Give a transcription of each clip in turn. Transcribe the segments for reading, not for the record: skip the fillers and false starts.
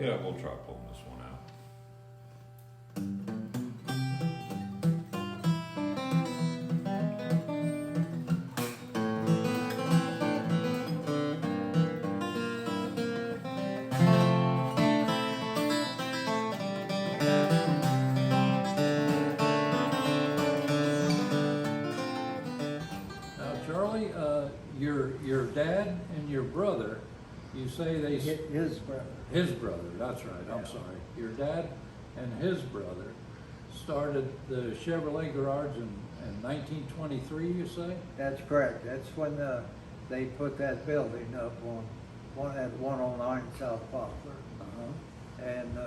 Yeah, we'll try pulling this one out. Now, Charlie, your dad and your brother, you say they, His brother. his brother, that's right, I'm Yeah. sorry. Your dad and his brother started the Chevrolet garage in 1923, you say? That's correct. That's when they put that building up at 109 South Poplar. Uh-huh. And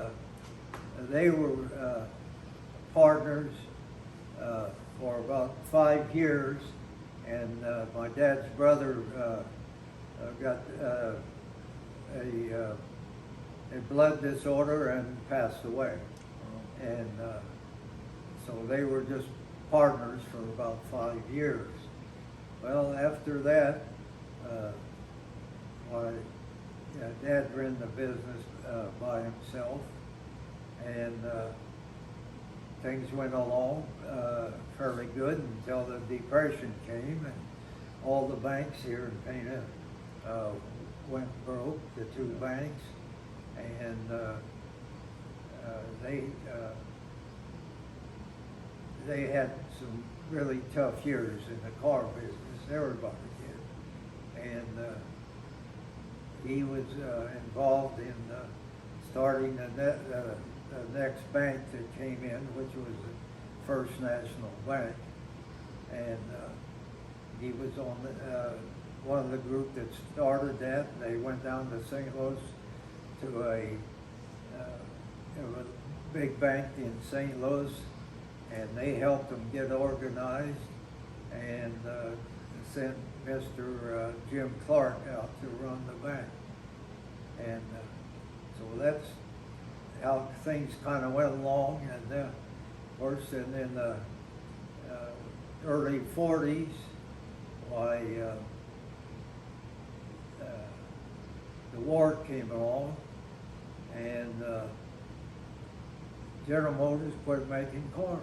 they were partners for about 5 years. And my dad's brother got a blood disorder and passed away. And so they were just partners for about 5 years. Well, after that, my dad ran the business by himself, and things went along fairly good until the Depression came, and all the banks here in Pana went broke, the 2 banks, and they had some really tough years in the car business. Everybody did, and he was involved in starting the next bank that came in, which was the First National Bank, and he was on one of the group that started that. They went down to St. Louis to a big bank in St. Louis, and they helped them get organized and sent Mr. Jim Clark out to run the bank. And so that's how things kind of went along. And then, of course, and in the early 40s, why the war came along, and General Motors quit making cars,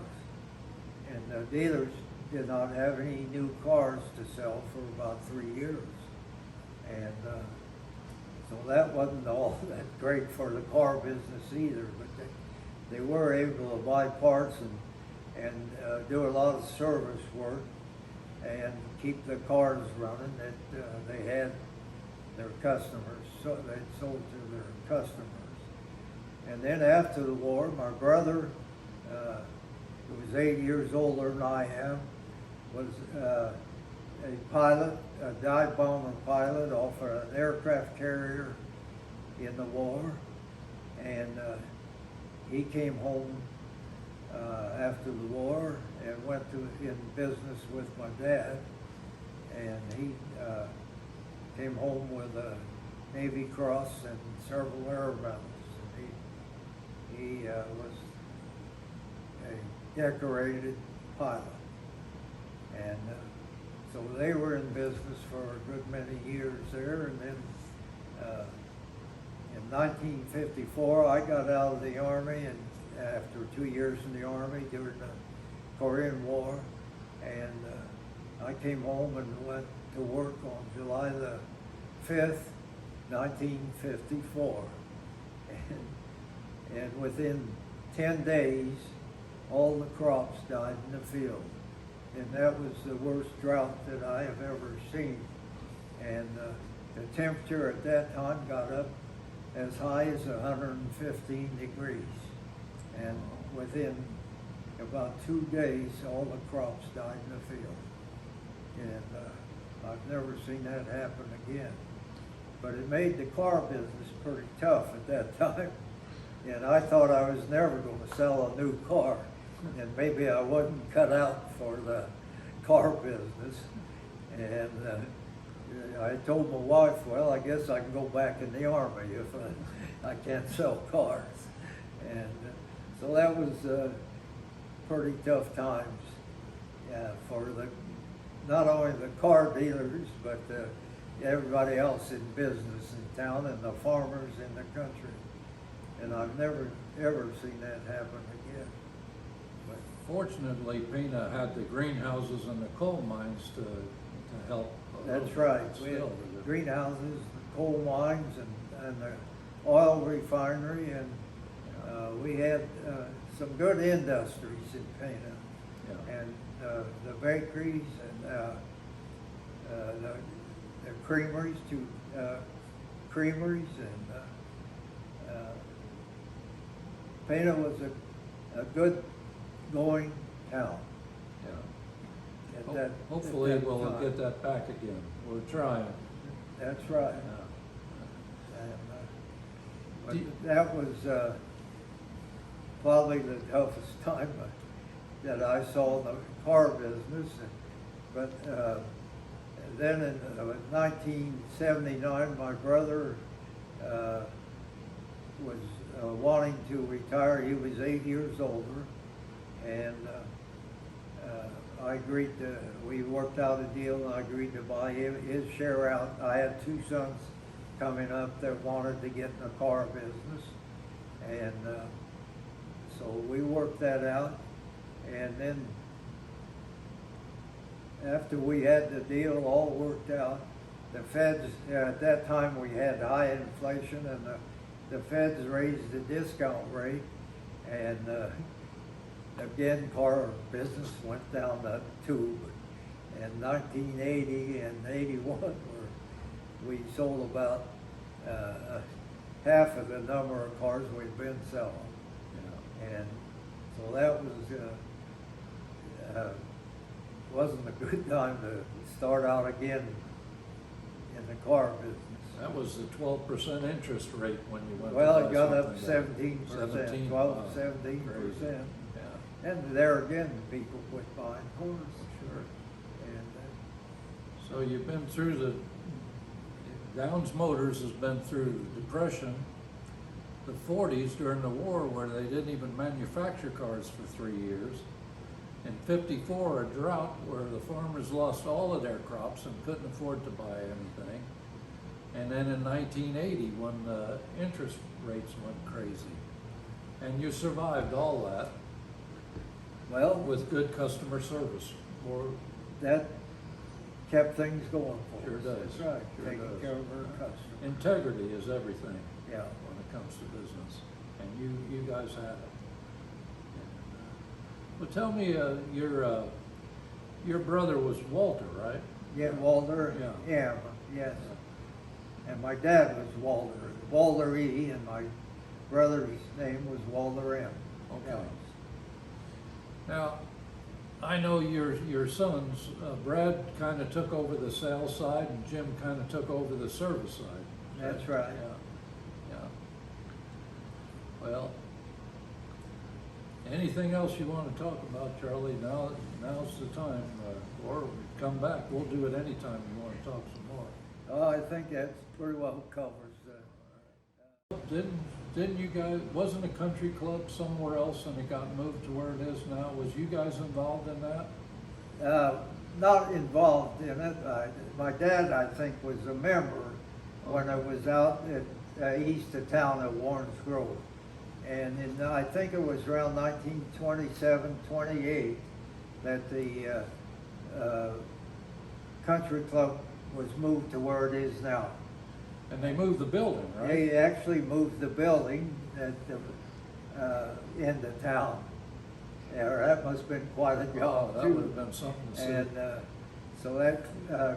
and the dealers did not have any new cars to sell for about 3 years, and so that wasn't all that great for the car business either. But they were able to buy parts and do a lot of service work and keep the cars running that they had their customers, so they sold to their customers. And then after the war, my brother, who was 8 years older than I am, was a pilot, a dive bomber pilot off an aircraft carrier in the war. And he came home after the war and went in business with my dad. And he came home with a Navy Cross and several air medals. He was a decorated pilot, and so they were in business for a good many years there. And then in 1954, I got out of the Army, and after 2 years in the Army during the Korean War, and I came home and went to work on July the 5th, 1954. And within 10 days, all the crops died in the field. And that was the worst drought that I have ever seen. And the temperature at that time got up as high as 115 degrees. And within about 2 days, all the crops died in the field. And I've never seen that happen again. But it made the car business pretty tough at that time. And I thought I was never going to sell a new car, and maybe I wasn't cut out for the car business. And I told my wife, well, I guess I can go back in the Army if I can't sell cars. And so that was pretty tough times for not only the car dealers, but everybody else in business in town and the farmers in the country. and I've never, ever seen that happen again. But Fortunately, Pena had the greenhouses and the coal mines to help. a little that's bit, right. but We had still, greenhouses, the coal mines, and the oil refinery, and we had some good industries in Pena. yeah. And the bakeries and the creameries, creameries, and Pena was a good going town. Yeah. At that- Hopefully, at that we'll time. get that back again. We're trying. That's right. Yeah. And, Do you- but that was probably the toughest time that I saw in the car business. But then in 1979, my brother was wanting to retire. He was 8 years older, and I agreed to. We worked out a deal, and I agreed to buy his share out. I had two sons coming up that wanted to get in the car business, and so we worked that out. And then after we had the deal all worked out, the feds, at that time we had high inflation, and the feds raised the discount rate, and again, car business went down the tube. In 1980 and 81, we sold about half of the number of cars we've been selling. Yeah. And so that was, wasn't a good time to start out again in the car business. That was the 12% interest rate when you went. Well, to it buy got up something 17%, 12, wow. 17%. Crazy. Yeah, And there again, people quit buying cars. sure. And So you've been through Downs Motors has been through the Depression, the 40s during the war where they didn't even manufacture cars for 3 years. In 54, a drought where the farmers lost all of their crops and couldn't afford to buy anything. And then in 1980, when the interest rates went crazy. And you survived all that well, with good customer service. Or that kept things going for Sure us. does. That's right, Sure taking does. care of our customers. integrity is everything Yeah. when it comes to business. And you guys have it. Well, tell me, your brother was Walter, right? Yeah, Walter Yeah. M, yes. And my dad was Walter E, and my brother's name was Walter M. Okay. Now, I know your sons, Brad kind of took over the sales side and Jim kind of took over the service side. That's right. Yeah, yeah. Well, anything else you want to talk about, Charlie? Now's the time, or come back. We'll do it anytime you want to talk some more. Oh, I think that's pretty well covers Didn't you guys, wasn't a country club somewhere else and it got moved to where it is now? Was you guys involved in that? not involved in it. My dad, I think, was a member when I was out at east of town at Warrens Grove. And I think it was around 1927, 28 that the country club was moved to where it is now. And they moved the building, right? They actually moved the building at into town. Yeah, that must have been quite a job, That too. would have been something to see. And so that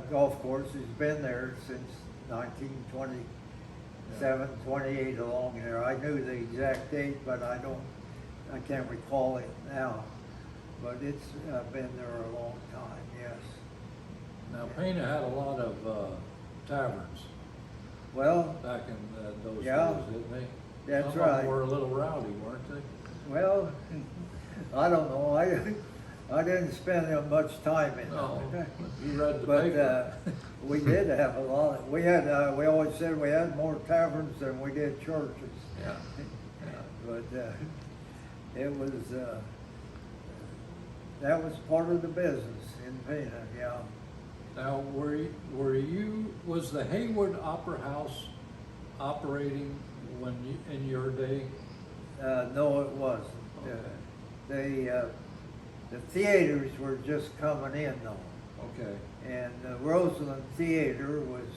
golf course has been there since 1927, 28 along there. I knew the exact date, but I can't recall it now. But it's been there a long time, yes. Now, Pena had a lot of taverns Well, back in those Yeah, days, didn't they? that's Some of right. them were a little rowdy, weren't they? well, I don't know. I didn't spend much time in No, it. you read the But paper. we did have a lot. We had. We always said we had more taverns than we did churches. Yeah, yeah. But it was. That was part of the business in Pena. Yeah. Now, was the Hayward Opera House operating when you, in your day? No, it wasn't. The theaters were just coming in though. Okay, And the Roseland Theater was,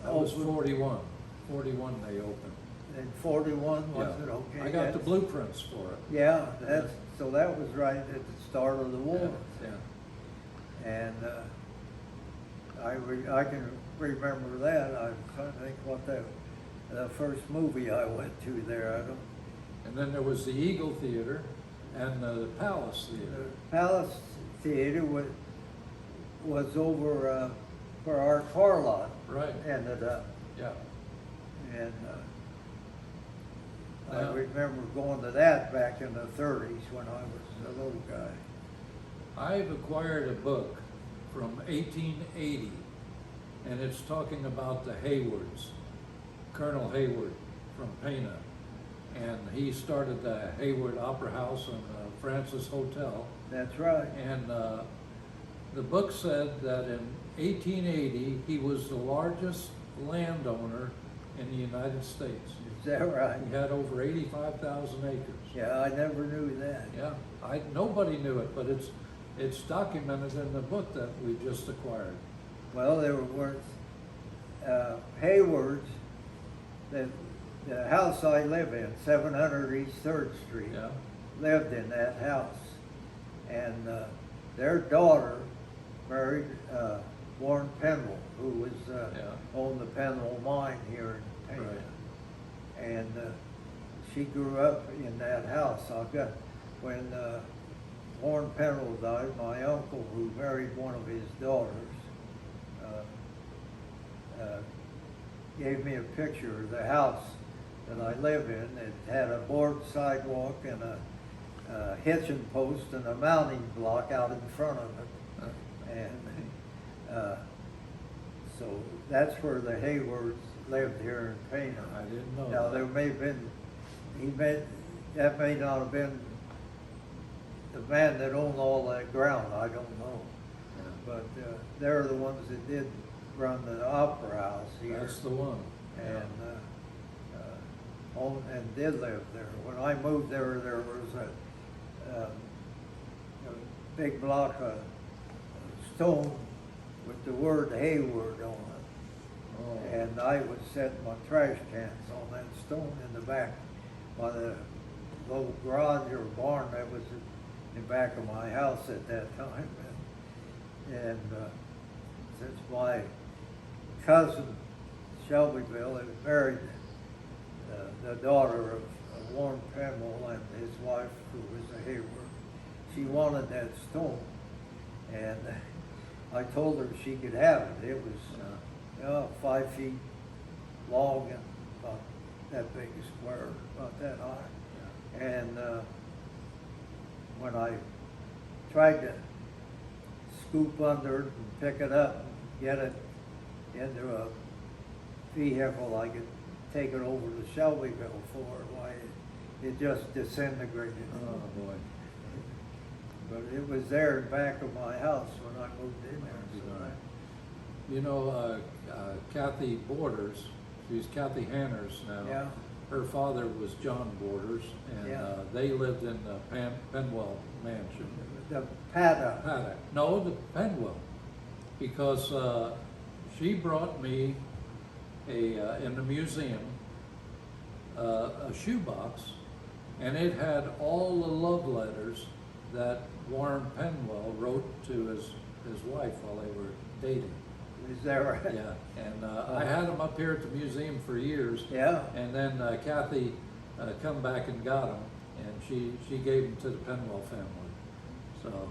that was open 41. 41 they opened. in 41, was Yeah. it? Okay. I got the that's- blueprints for it. Yeah, so that was right at the start of the war. Yeah. And I can remember that. I'm trying to think what the first movie I went to there. I don't. And then there was the Eagle Theater and the Palace The Theater. Palace Theater was over where our car lot Right, ended up, yeah. and I Now- remember going to that back in the 30s when I was a little guy. I've acquired a book from 1880, and it's talking about the Haywards, Colonel Hayward from Pana. And he started the Hayward Opera House and Francis Hotel. That's right. And the book said that in 1880, he was the largest landowner in the United States. Is that right? He had over 85,000 acres. Yeah, I never knew that. Yeah, nobody knew it, but it's documented in the book that we just acquired. Well, there were Haywards, the house I live in, 700 East 3rd Street, Yeah, lived in that house. And their daughter married Warren Penwell, who was owned the Penwell mine here in Pana. right. And she grew up in that house. When Warren Penwell died, my uncle, who married one of his daughters, gave me a picture of the house that I live in. It had a board sidewalk and a hitching post and a mounting block out in front of it. And so that's where the Haywards lived here in Pana. I didn't know Now, that. there may have been, that may not have been the man that owned all that ground, I don't know. Yeah. But they're the ones that did run the Opera House here. That's the one. And owned and did live there. When I moved there, there was a big block of stone with the word Hayward on it. Oh. And I would set my trash cans on that stone in the back by the little garage or barn that was in the back of my house at that time. And since my cousin Shelbyville had married the daughter of Warren Penwell and his wife, who was a Hayward, she wanted that stone. And I told her she could have it. It was 5 feet long and about that big a square, about that high. And when I tried to scoop under it and pick it up and get it into a vehicle I could take it over to Shelbyville for, why it just disintegrated. Oh, boy. But it was there in back of my house when I moved in there. So You know, Kathy Borders, she's Kathy Hanners now. Yeah. Her father was John Borders, and Yeah. they lived in the Penwell Mansion. the paddock. Paddock. No, the Penwell, because she brought me in the museum a shoebox, and it had all the love letters that Warren Penwell wrote to his wife while they were dating. Is that right? Yeah, and I had them up here at the museum for years. Yeah. And then Kathy come back and got them, and she gave them to the Penwell family. So,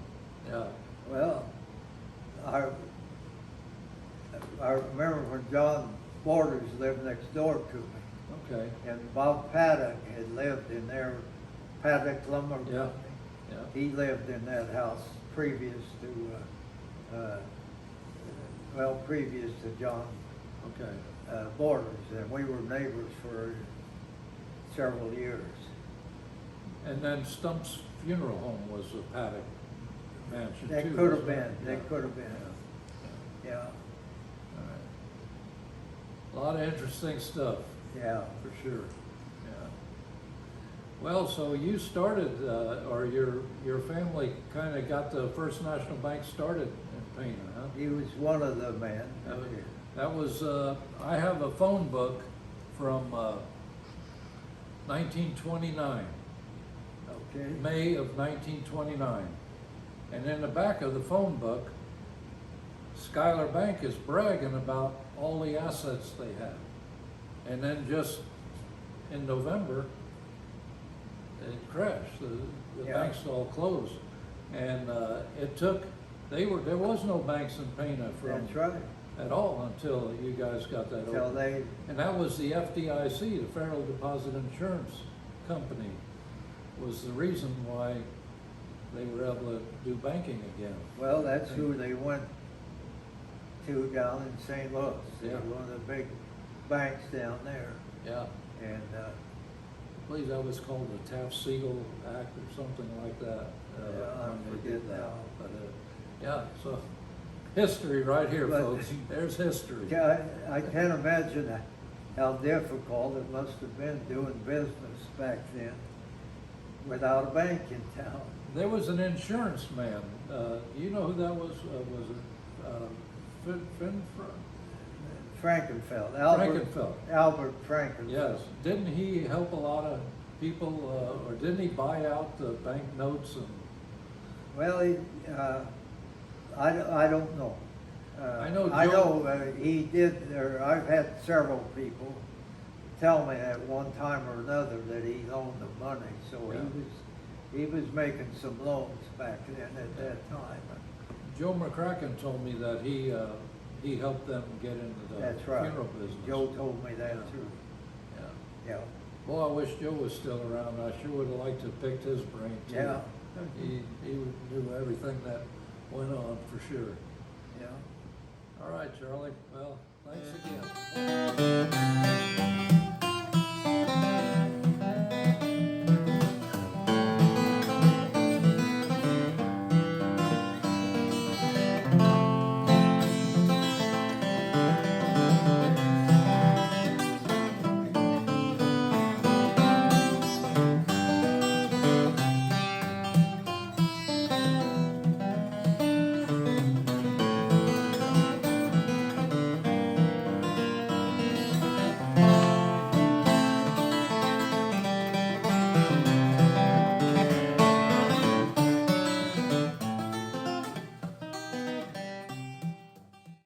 yeah. Well, I remember when John Borders lived next door to me, Okay. and Bob Paddock had lived in there, Paddock Lumber Company. Yeah. Yeah. He lived in that house previous to John Okay. Borders, and we were neighbors for several years. And then Stump's funeral home was a Paddock mansion That too. could have wasn't been, it? that Yeah. could have been, Yeah. yeah. All right. A lot of interesting stuff, Yeah. for sure, yeah. Well, so you started, or your family kind of got the First National Bank started in Pana, huh? He was one of the men. That was, I have a phone book from 1929, Okay. May of 1929. And in the back of the phone book, Schuyler Bank is bragging about all the assets they have. And then just in November, it crashed. The Yeah. banks all closed. And it took, there was no banks in Pana That's right. at all until you guys got that Till open. they, And that was the FDIC, the Federal Deposit Insurance Company, was the reason why they were able to do banking again. well, that's who they went to down in St. Louis. They were Yeah. one of the big banks down there. Yeah, And, I believe that was called the Taft-Siegel Act or something like that. Yeah, I when they forget did that. now. But, yeah, so history right here, But- folks. There's history. I can't imagine how difficult it must have been doing business back then without a bank in town. There was an insurance man. You know who that was? Was it Frankenfeld, Frankenfeld. Albert Frankenfeld. Yes. Didn't he help a lot of people, or didn't he buy out the bank notes and? Well, I don't know. I know I Joe- know he did, or I've had several people tell me at one time or another that he loaned them money, so Yeah. he was making some loans back then at that time. Joe McCracken told me that he helped them get into the That's right. funeral business. Joe told me that too, Yeah. yeah. Boy, I wish Joe was still around. I sure would have liked to have picked his brain too. Yeah. He knew everything that went on for sure. Yeah. All right, Charlie. Well, thanks again.